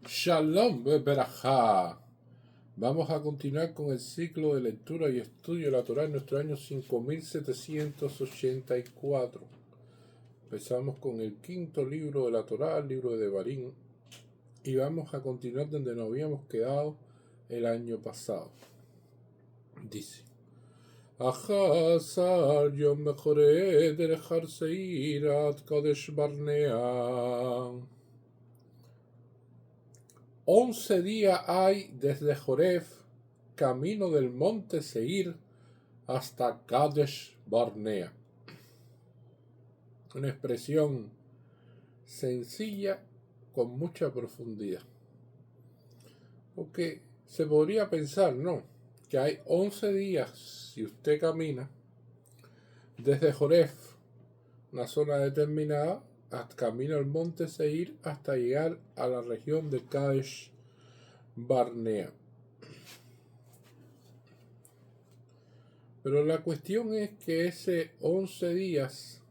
Shalom, Berajá. Vamos a continuar con el ciclo de lectura y estudio de la Torá en nuestro año 5784. Empezamos con el quinto libro de la Torá, el libro de Devarim, y vamos a continuar donde nos habíamos quedado el año pasado. Dice: Achazar Yom Mechoreh Derechar Seirat Kadesh Barnea. 11 días hay desde Joref, camino del monte Seir, hasta Kadesh Barnea. Una expresión sencilla con mucha profundidad. Porque se podría pensar, ¿no?, que hay 11 días si usted camina desde Joref, una zona determinada, camino al monte Seir hasta llegar a la región de Kadesh Barnea. Pero la cuestión es que ese 11 días,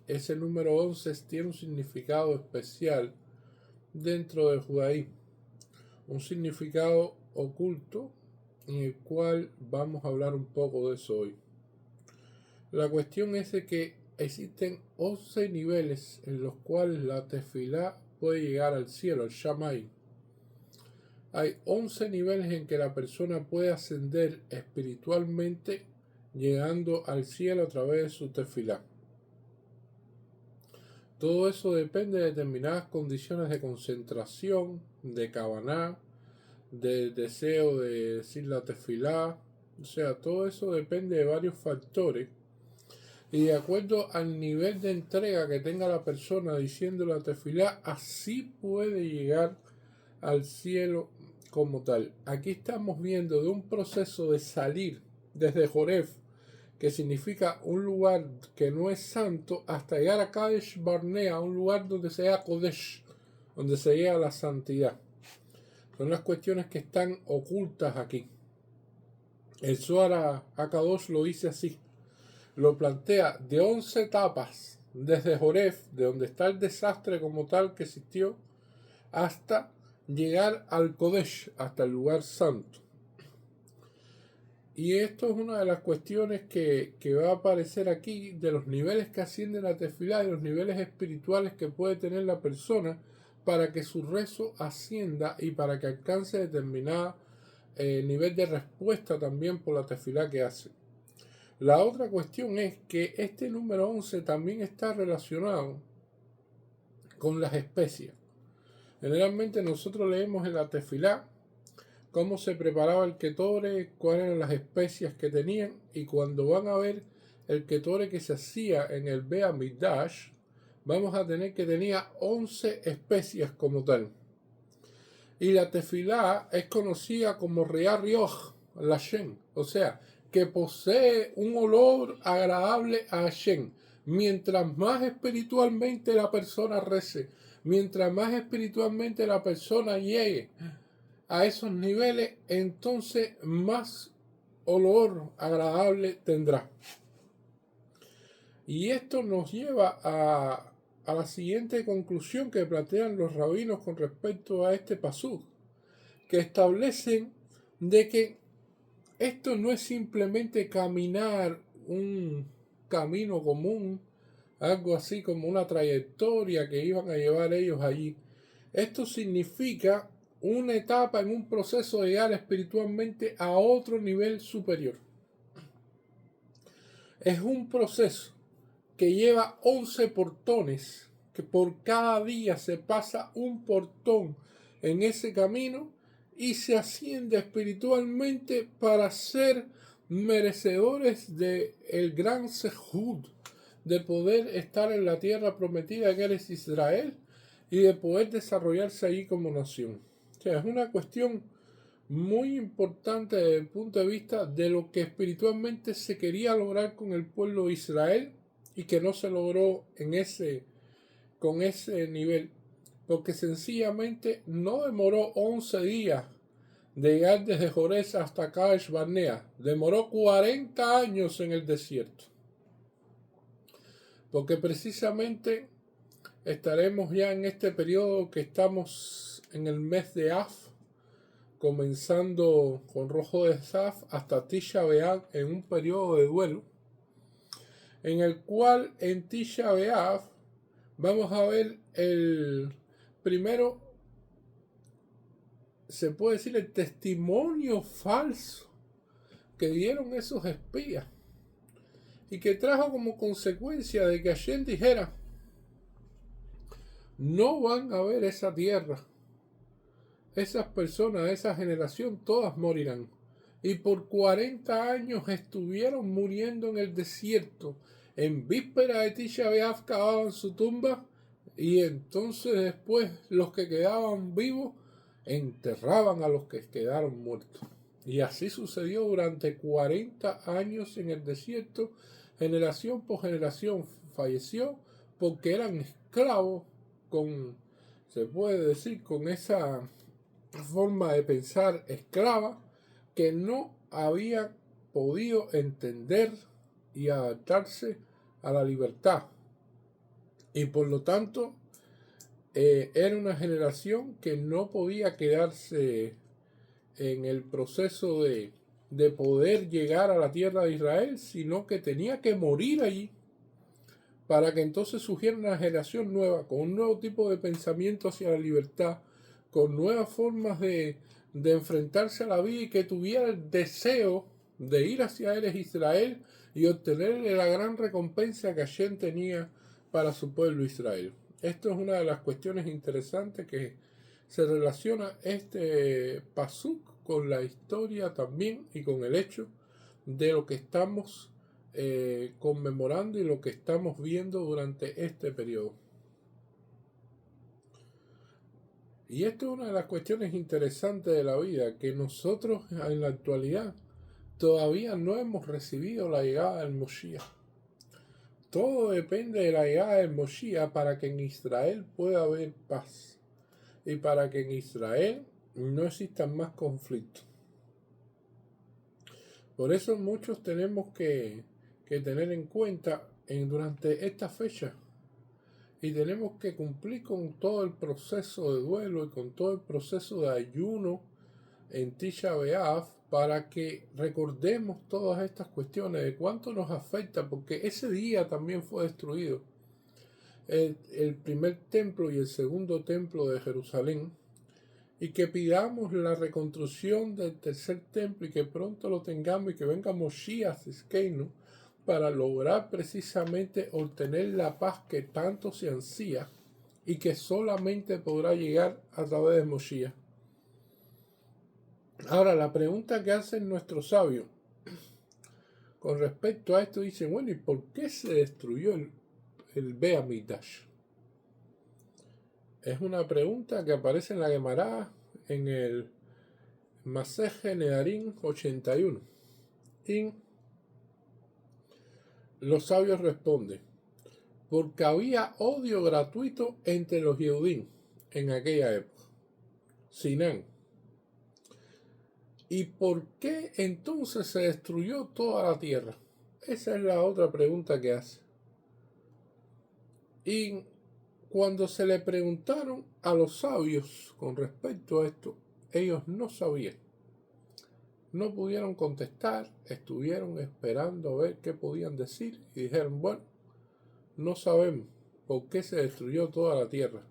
ese número 11 tiene un significado especial dentro del judaísmo, un significado oculto en el cual vamos a hablar un poco de eso hoy. La cuestión es de que existen 11 niveles en los cuales la tefilá puede llegar al cielo, al Shamay. Hay 11 niveles en que la persona puede ascender espiritualmente llegando al cielo a través de su tefilá. Todo eso depende de determinadas condiciones de concentración, de kavaná, del deseo de decir la tefilá. O sea, todo eso depende de varios factores. Y de acuerdo al nivel de entrega que tenga la persona diciendo la tefilá, así puede llegar al cielo como tal. Aquí estamos viendo de un proceso de salir desde Joref, que significa un lugar que no es santo, hasta llegar a Kadesh Barnea, un lugar donde se llega Kodesh, donde se llega a la santidad. Son las cuestiones que están ocultas aquí. El Zohar HaKadosh lo dice así, lo plantea de 11 etapas, desde Joref, de donde está el desastre como tal que existió, hasta llegar al Kodesh, hasta el lugar santo. Y esto es una de las cuestiones que va a aparecer aquí, de los niveles que asciende la tefilá y los niveles espirituales que puede tener la persona para que su rezo ascienda y para que alcance determinado nivel de respuesta también por la tefilá que hace. La otra cuestión es que este número 11 también está relacionado con las especias. Generalmente nosotros leemos en la tefilá cómo se preparaba el ketore, cuáles eran las especias que tenían, y cuando van a ver el ketore que se hacía en el Beit Hamikdash, vamos a tener que tenía 11 especias como tal. Y la tefilá es conocida como Reá Rioch Lashem, o sea, que posee un olor agradable a Hashem. Mientras más espiritualmente la persona rece, mientras más espiritualmente la persona llegue a esos niveles, entonces más olor agradable tendrá. Y esto nos lleva a la siguiente conclusión que plantean los rabinos con respecto a este pasuk, que establecen de que esto no es simplemente caminar un camino común, algo así como una trayectoria que iban a llevar ellos allí. Esto significa una etapa en un proceso de llegar espiritualmente a otro nivel superior. Es un proceso que lleva 11 portones, que por cada día se pasa un portón en ese camino y se asciende espiritualmente para ser merecedores de el gran sejud, de poder estar en la tierra prometida que es Israel y de poder desarrollarse allí como nación. O sea, es una cuestión muy importante desde el punto de vista de lo que espiritualmente se quería lograr con el pueblo de Israel y que no se logró con ese nivel, porque sencillamente no demoró 11 días de llegar desde Jorés hasta Kadesh Barnea, demoró 40 años en el desierto, porque precisamente estaremos ya en este periodo que estamos en el mes de Av, comenzando con Rojo de Saf hasta Tisha B'Av, en un periodo de duelo, en el cual en Tisha B'Av vamos a ver el primero, se puede decir, el testimonio falso que dieron esos espías y que trajo como consecuencia de que Hashem dijera: no van a ver esa tierra, esas personas, esa generación, todas morirán. Y por 40 años estuvieron muriendo en el desierto. En víspera de Tisha B'Av cavaban su tumba, y entonces después los que quedaban vivos enterraban a los que quedaron muertos. Y así sucedió durante 40 años en el desierto. Generación por generación falleció porque eran esclavos, se puede decir, con esa forma de pensar esclava, que no había podido entender y adaptarse a la libertad. Y por lo tanto, era una generación que no podía quedarse en el proceso de poder llegar a la tierra de Israel, sino que tenía que morir allí para que entonces surgiera una generación nueva, con un nuevo tipo de pensamiento hacia la libertad, con nuevas formas de enfrentarse a la vida, y que tuviera el deseo de ir hacia Eres Israel y obtener la gran recompensa que Hashem tenía para su pueblo Israel. Esto es una de las cuestiones interesantes que se relaciona este pasuk con la historia también y con el hecho de lo que estamos conmemorando y lo que estamos viendo durante este periodo. Y esto es una de las cuestiones interesantes de la vida, que nosotros en la actualidad todavía no hemos recibido la llegada del Moshiach. Todo depende de la llegada del Moshiach para que en Israel pueda haber paz y para que en Israel no existan más conflictos. Por eso muchos tenemos que tener en cuenta durante esta fecha, y tenemos que cumplir con todo el proceso de duelo y con todo el proceso de ayuno en Tisha B'Av, para que recordemos todas estas cuestiones de cuánto nos afecta, porque ese día también fue destruido el primer templo y el segundo templo de Jerusalén, y que pidamos la reconstrucción del tercer templo y que pronto lo tengamos, y que venga Moshiach Tzidkeinu para lograr precisamente obtener la paz que tanto se ansía y que solamente podrá llegar a través de Moshiach. Ahora, la pregunta que hacen nuestros sabios con respecto a esto, dicen: bueno, ¿y por qué se destruyó el Beit Hamikdash? Es una pregunta que aparece en la Gemara, en el Maseje Nedarim 81. Y los sabios responden: porque había odio gratuito entre los Yehudim en aquella época. Sinán. ¿Y por qué entonces se destruyó toda la tierra? Esa es la otra pregunta que hace. Y cuando se le preguntaron a los sabios con respecto a esto, ellos no sabían. No pudieron contestar, estuvieron esperando a ver qué podían decir y dijeron: bueno, no sabemos por qué se destruyó toda la tierra.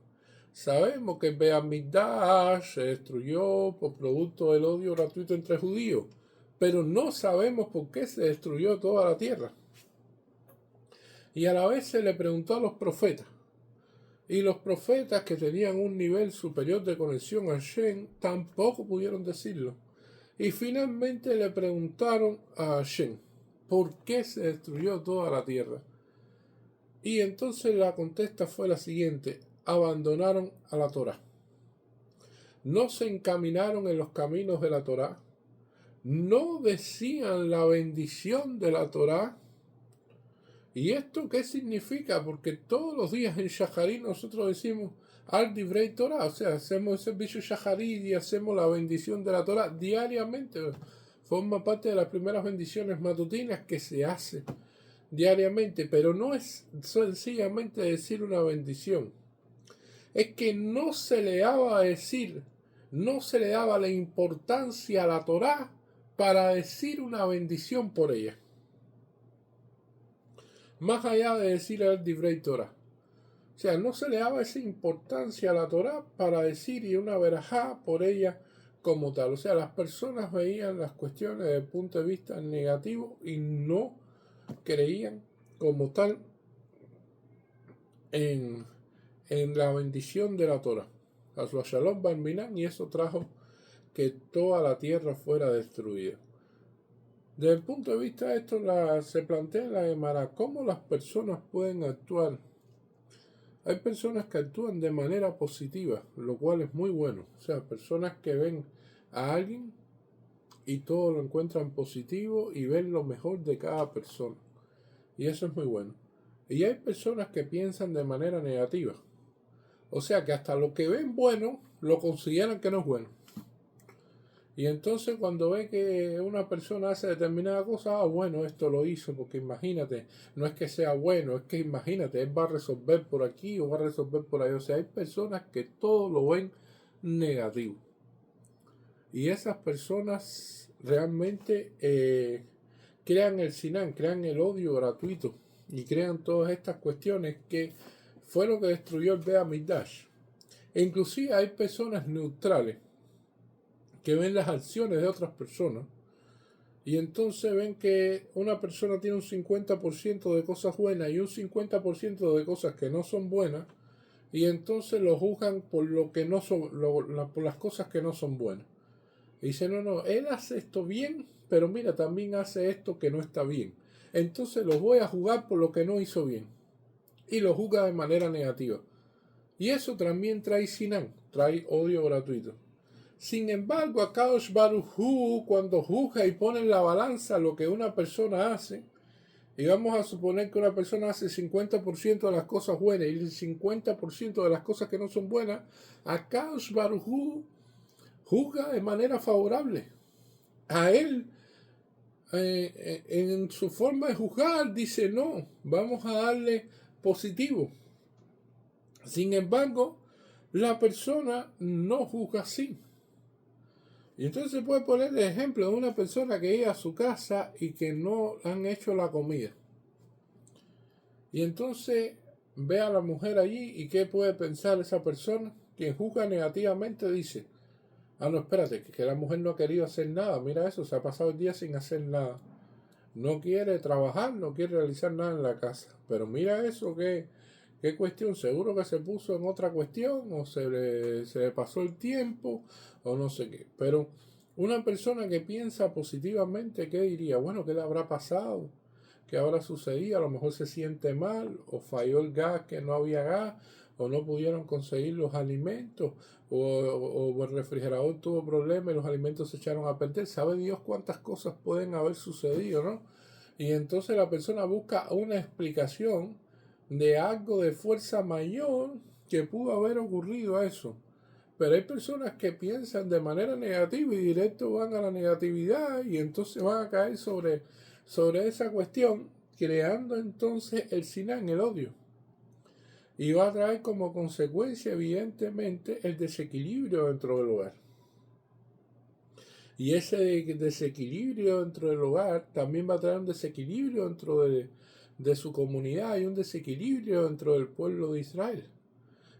Sabemos que Beit Hamikdash se destruyó por producto del odio gratuito entre judíos, pero no sabemos por qué se destruyó toda la tierra. Y a la vez se le preguntó a los profetas, y los profetas, que tenían un nivel superior de conexión a Hashem, tampoco pudieron decirlo. Y finalmente le preguntaron a Hashem: ¿por qué se destruyó toda la tierra? Y entonces la contesta fue la siguiente: abandonaron a la Torá. No se encaminaron en los caminos de la Torá. No decían la bendición de la Torá. ¿Y esto qué significa? Porque todos los días en Shacharit nosotros decimos Al Divrei Torah, o sea, hacemos el servicio Shacharit y hacemos la bendición de la Torá diariamente. Forma parte de las primeras bendiciones matutinas que se hace diariamente, pero no es sencillamente decir una bendición, es que no se le daba a decir, no se le daba la importancia a la Torá para decir una bendición por ella. Más allá de decir el Divrei Torah. O sea, no se le daba esa importancia a la Torá para decir y una verajá por ella como tal. O sea, las personas veían las cuestiones desde el punto de vista negativo y no creían como tal en la bendición de la Torá. Hasba Shalom Barminan, y eso trajo que toda la tierra fuera destruida. Desde el punto de vista de esto se plantea en la Gemara cómo las personas pueden actuar. Hay personas que actúan de manera positiva, lo cual es muy bueno. O sea, personas que ven a alguien y todo lo encuentran positivo y ven lo mejor de cada persona. Y eso es muy bueno. Y hay personas que piensan de manera negativa. O sea, que hasta lo que ven bueno, lo consideran que no es bueno. Y entonces cuando ve que una persona hace determinada cosa, bueno, esto lo hizo, porque imagínate, no es que sea bueno, es que imagínate, él va a resolver por aquí o va a resolver por ahí. O sea, hay personas que todo lo ven negativo. Y esas personas realmente crean el sinán, crean el odio gratuito y crean todas estas cuestiones que fue lo que destruyó el Beit HaMikdash. E inclusive hay personas neutrales que ven las acciones de otras personas y entonces ven que una persona tiene un 50% de cosas buenas y un 50% de cosas que no son buenas, y entonces lo juzgan por lo que no son, por las cosas que no son buenas. Y dicen, no, él hace esto bien, pero mira, también hace esto que no está bien. Entonces los voy a juzgar por lo que no hizo bien. Y lo juzga de manera negativa. Y eso también trae sinán, trae odio gratuito. Sin embargo, a Kadosh Baruj Hu, cuando juzga y pone en la balanza lo que una persona hace, y vamos a suponer que una persona hace 50% de las cosas buenas y el 50% de las cosas que no son buenas, a Kadosh Baruj Hu juzga de manera favorable. A él, en su forma de juzgar, dice no, vamos a darle positivo. Sin embargo, la persona no juzga así. Y entonces se puede poner el ejemplo de una persona que llega a su casa y que no han hecho la comida. Y entonces ve a la mujer allí y ¿qué puede pensar esa persona? Quien juzga negativamente dice, no, espérate, que la mujer no ha querido hacer nada, mira eso, se ha pasado el día sin hacer nada. No quiere trabajar, no quiere realizar nada en la casa. Pero mira eso, qué cuestión, seguro que se puso en otra cuestión o se le pasó el tiempo o no sé qué. Pero una persona que piensa positivamente, ¿qué diría? Bueno, ¿qué le habrá pasado? ¿Qué habrá sucedido? A lo mejor se siente mal o falló el gas, que no había gas, o no pudieron conseguir los alimentos, o el refrigerador tuvo problemas y los alimentos se echaron a perder. Sabe Dios cuántas cosas pueden haber sucedido, ¿no? Y entonces la persona busca una explicación de algo de fuerza mayor que pudo haber ocurrido a eso. Pero hay personas que piensan de manera negativa y directo van a la negatividad y entonces van a caer sobre esa cuestión, creando entonces el sinán, el odio. Y va a traer como consecuencia, evidentemente, el desequilibrio dentro del hogar. Y ese desequilibrio dentro del hogar también va a traer un desequilibrio dentro de su comunidad y un desequilibrio dentro del pueblo de Israel.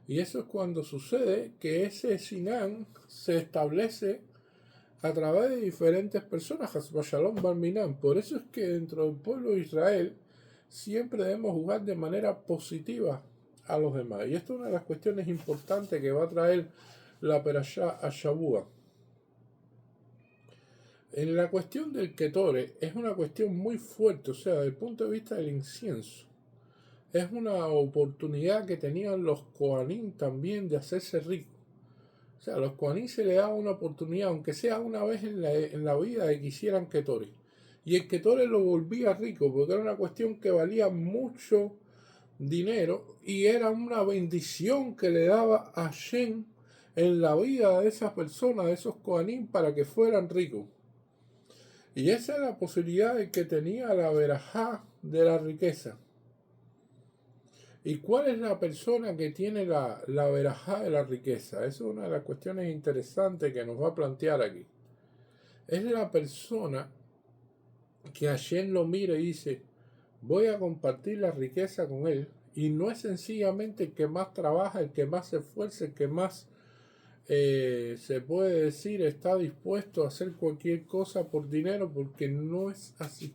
Y eso es cuando sucede que ese sinán se establece a través de diferentes personas, Hasba Shalom Barminan. Por eso es que dentro del pueblo de Israel siempre debemos jugar de manera positiva a los demás. Y esto es una de las cuestiones importantes que va a traer la Perashá a Shavua. En la cuestión del Ketore es una cuestión muy fuerte, o sea, desde el punto de vista del incienso. Es una oportunidad que tenían los Kohanim también de hacerse ricos. O sea, a los Kohanim se les daba una oportunidad, aunque sea una vez en la vida, de que hicieran Ketore. Y el Ketore lo volvía rico, porque era una cuestión que valía mucho dinero y era una bendición que le daba a Shem en la vida de esas personas, de esos Kohanim, para que fueran ricos. Y esa es la posibilidad de que tenía la verajá de la riqueza. ¿Y cuál es la persona que tiene la verajá de la riqueza? Esa es una de las cuestiones interesantes que nos va a plantear aquí. Es la persona que Hashem lo mira y dice, voy a compartir la riqueza con él. Y no es sencillamente el que más trabaja, el que más se esfuerza, el que más se puede decir está dispuesto a hacer cualquier cosa por dinero, porque no es así.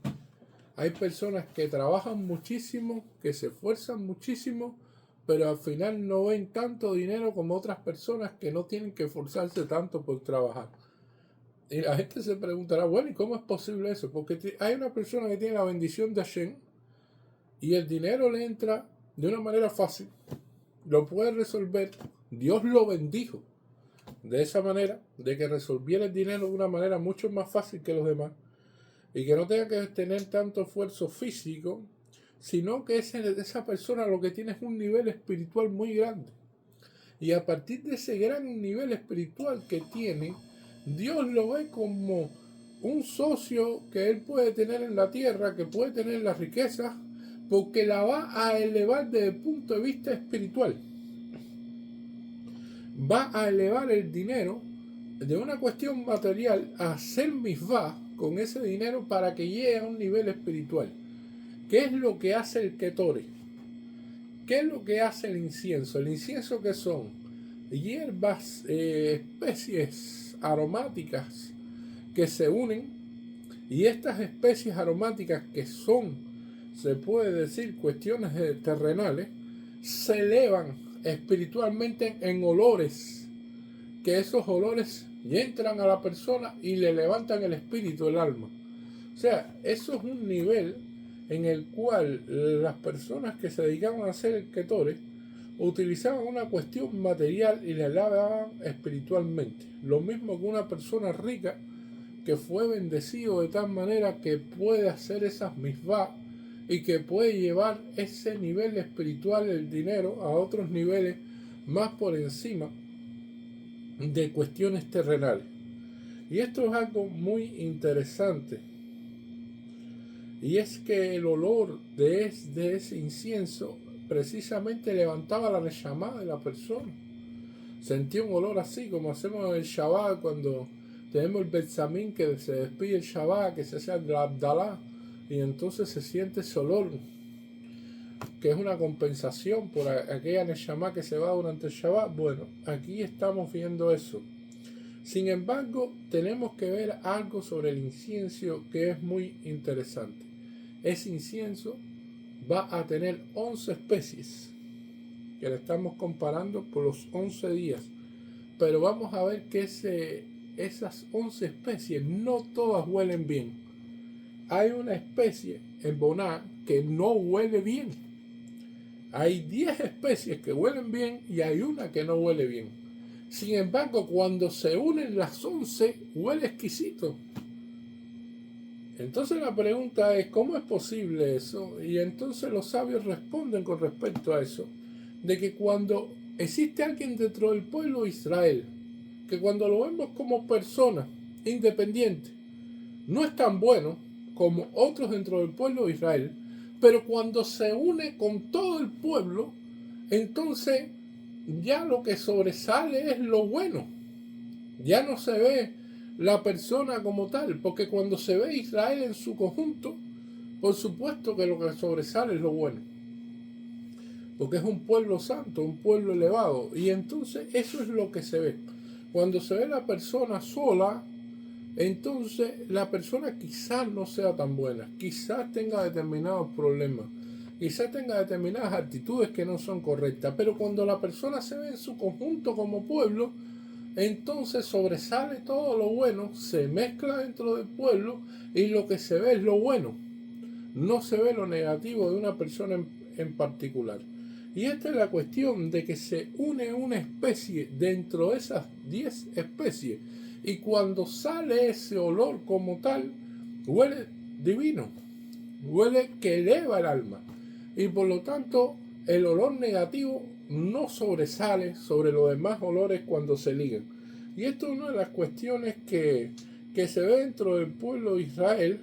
Hay personas que trabajan muchísimo, que se esfuerzan muchísimo, pero al final no ven tanto dinero como otras personas que no tienen que esforzarse tanto por trabajar. Y la gente se preguntará, bueno, ¿y cómo es posible eso? Porque hay una persona que tiene la bendición de Hashem y el dinero le entra de una manera fácil, lo puede resolver, Dios lo bendijo de esa manera, de que resolviera el dinero de una manera mucho más fácil que los demás y que no tenga que tener tanto esfuerzo físico, sino que esa persona lo que tiene es un nivel espiritual muy grande. Y a partir de ese gran nivel espiritual que tiene, Dios lo ve como un socio que él puede tener en la tierra, que puede tener la riqueza, porque la va a elevar desde el punto de vista espiritual. Va a elevar el dinero de una cuestión material a hacer misvá con ese dinero para que llegue a un nivel espiritual. ¿Qué es lo que hace el ketore? ¿Qué es lo que hace el incienso? El incienso, ¿qué son? Hierbas, especies aromáticas que se unen, y estas especies aromáticas que son, se puede decir, cuestiones terrenales, se elevan espiritualmente en olores, que esos olores entran a la persona y le levantan el espíritu, el alma. O sea, eso es un nivel en el cual las personas que se dedicaban a hacer el ketore utilizaban una cuestión material y la elevaban espiritualmente. Lo mismo que una persona rica que fue bendecido de tal manera que puede hacer esas misvá y que puede llevar ese nivel espiritual del dinero a otros niveles más por encima de cuestiones terrenales. Y esto es algo muy interesante. Y es que el olor de ese incienso precisamente levantaba la neshama de la persona. Sentía un olor así, como hacemos en el Shabbat cuando tenemos el Betzamín, que se despide el Shabbat, que se hace el Abdalá, y entonces se siente ese olor, que es una compensación por aquella neshama que se va durante el Shabbat. Bueno, aquí estamos viendo eso. Sin embargo, tenemos que ver algo sobre el incienso que es muy interesante. Ese incienso va a tener 11 especies, que le estamos comparando por los 11 días. Pero vamos a ver que esas 11 especies no todas huelen bien. Hay una especie en Boná que no huele bien. Hay 10 especies que huelen bien y hay una que no huele bien. Sin embargo, cuando se unen las 11, huele exquisito. Entonces la pregunta es, ¿cómo es posible eso? Y entonces los sabios responden con respecto a eso, de que cuando existe alguien dentro del pueblo de Israel, que cuando lo vemos como persona independiente, no es tan bueno como otros dentro del pueblo de Israel, pero cuando se une con todo el pueblo, entonces ya lo que sobresale es lo bueno. Ya no se ve la persona como tal, porque cuando se ve Israel en su conjunto, por supuesto que lo que sobresale es lo bueno, porque es un pueblo santo, un pueblo elevado, y entonces eso es lo que se ve. Cuando se ve la persona sola, entonces la persona quizás no sea tan buena, quizás tenga determinados problemas, quizás tenga determinadas actitudes que no son correctas, pero cuando la persona se ve en su conjunto como pueblo, entonces sobresale todo lo bueno, se mezcla dentro del pueblo y lo que se ve es lo bueno, no se ve lo negativo de una persona en particular. Y esta es la cuestión de que se une una especie dentro de esas 10 especies y cuando sale ese olor como tal, huele divino, huele que eleva el alma y por lo tanto el olor negativo no sobresale sobre los demás olores cuando se ligan. Y esto es una de las cuestiones que se ve dentro del pueblo de Israel,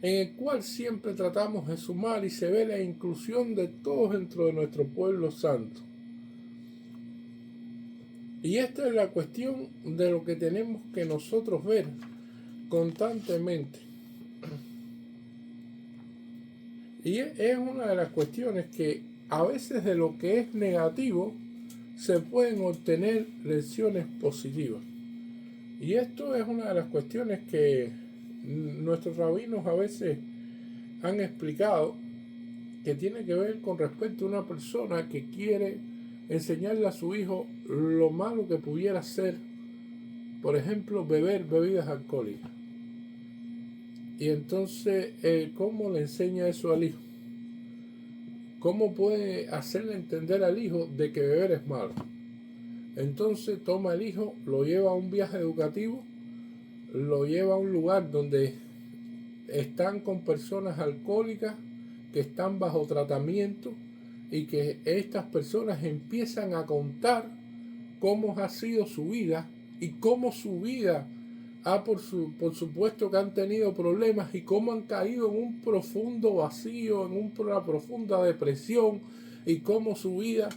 en el cual siempre tratamos de sumar y se ve la inclusión de todos dentro de nuestro pueblo santo. Y esta es la cuestión de lo que tenemos que nosotros ver constantemente. Y es una de las cuestiones que a veces de lo que es negativo se pueden obtener lecciones positivas. Y esto es una de las cuestiones que nuestros rabinos a veces han explicado, que tiene que ver con respecto a una persona que quiere enseñarle a su hijo lo malo que pudiera ser, por ejemplo, beber bebidas alcohólicas. Y entonces, ¿cómo le enseña eso al hijo? ¿Cómo puede hacerle entender al hijo de que beber es malo? Entonces toma el hijo, lo lleva a un viaje educativo, lo lleva a un lugar donde están con personas alcohólicas que están bajo tratamiento y que estas personas empiezan a contar cómo ha sido su vida y cómo su vida por supuesto que han tenido problemas y cómo han caído en un profundo vacío, en una profunda depresión y cómo su vida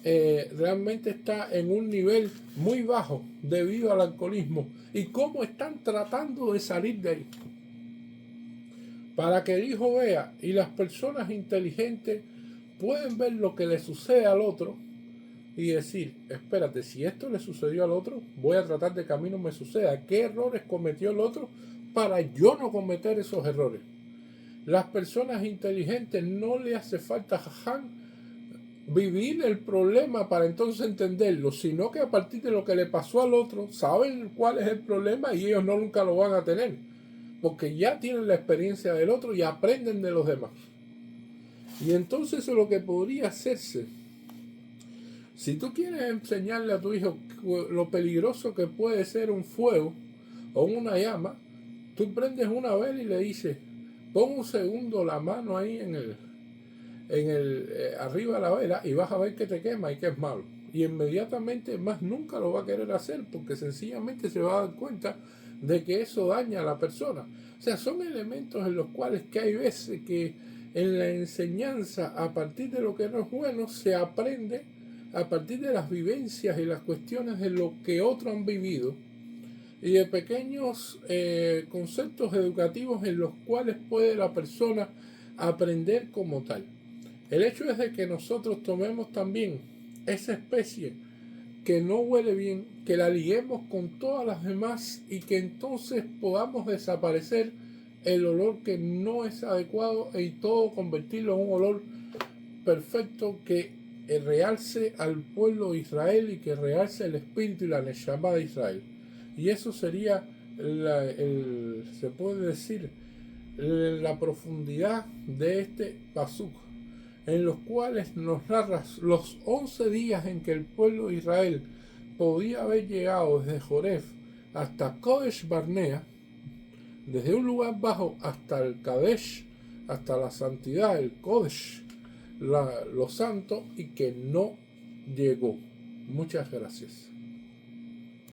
realmente está en un nivel muy bajo debido al alcoholismo y cómo están tratando de salir de ahí. Para que el hijo vea y las personas inteligentes pueden ver lo que le sucede al otro y decir, espérate, si esto le sucedió al otro, voy a tratar de que a mí no me suceda. ¿Qué errores cometió el otro para yo no cometer esos errores? Las personas inteligentes no le hace falta vivir el problema para entonces entenderlo, sino que a partir de lo que le pasó al otro, saben cuál es el problema y ellos no nunca lo van a tener, porque ya tienen la experiencia del otro y aprenden de los demás. Y entonces eso es lo que podría hacerse. Si tú quieres enseñarle a tu hijo lo peligroso que puede ser un fuego o una llama, tú prendes una vela y le dices, pon un segundo la mano ahí arriba de la vela y vas a ver que te quema y que es malo. Y inmediatamente más nunca lo va a querer hacer porque sencillamente se va a dar cuenta de que eso daña a la persona. O sea, son elementos en los cuales que hay veces que en la enseñanza, a partir de lo que no es bueno, se aprende a partir de las vivencias y las cuestiones de lo que otros han vivido y de pequeños conceptos educativos en los cuales puede la persona aprender como tal. El hecho es de que nosotros tomemos también esa especie que no huele bien, que la liguemos con todas las demás y que entonces podamos desaparecer el olor que no es adecuado y todo convertirlo en un olor perfecto que realce al pueblo de Israel y que realce el espíritu y la neshama de Israel. Y eso sería, se puede decir, la profundidad de este pasuk, en los cuales nos narra los 11 días en que el pueblo de Israel podía haber llegado desde Joref hasta Kodesh Barnea, desde un lugar bajo hasta el Kadesh, hasta la santidad, el Kodesh, lo santo, y que no llegó. Muchas gracias.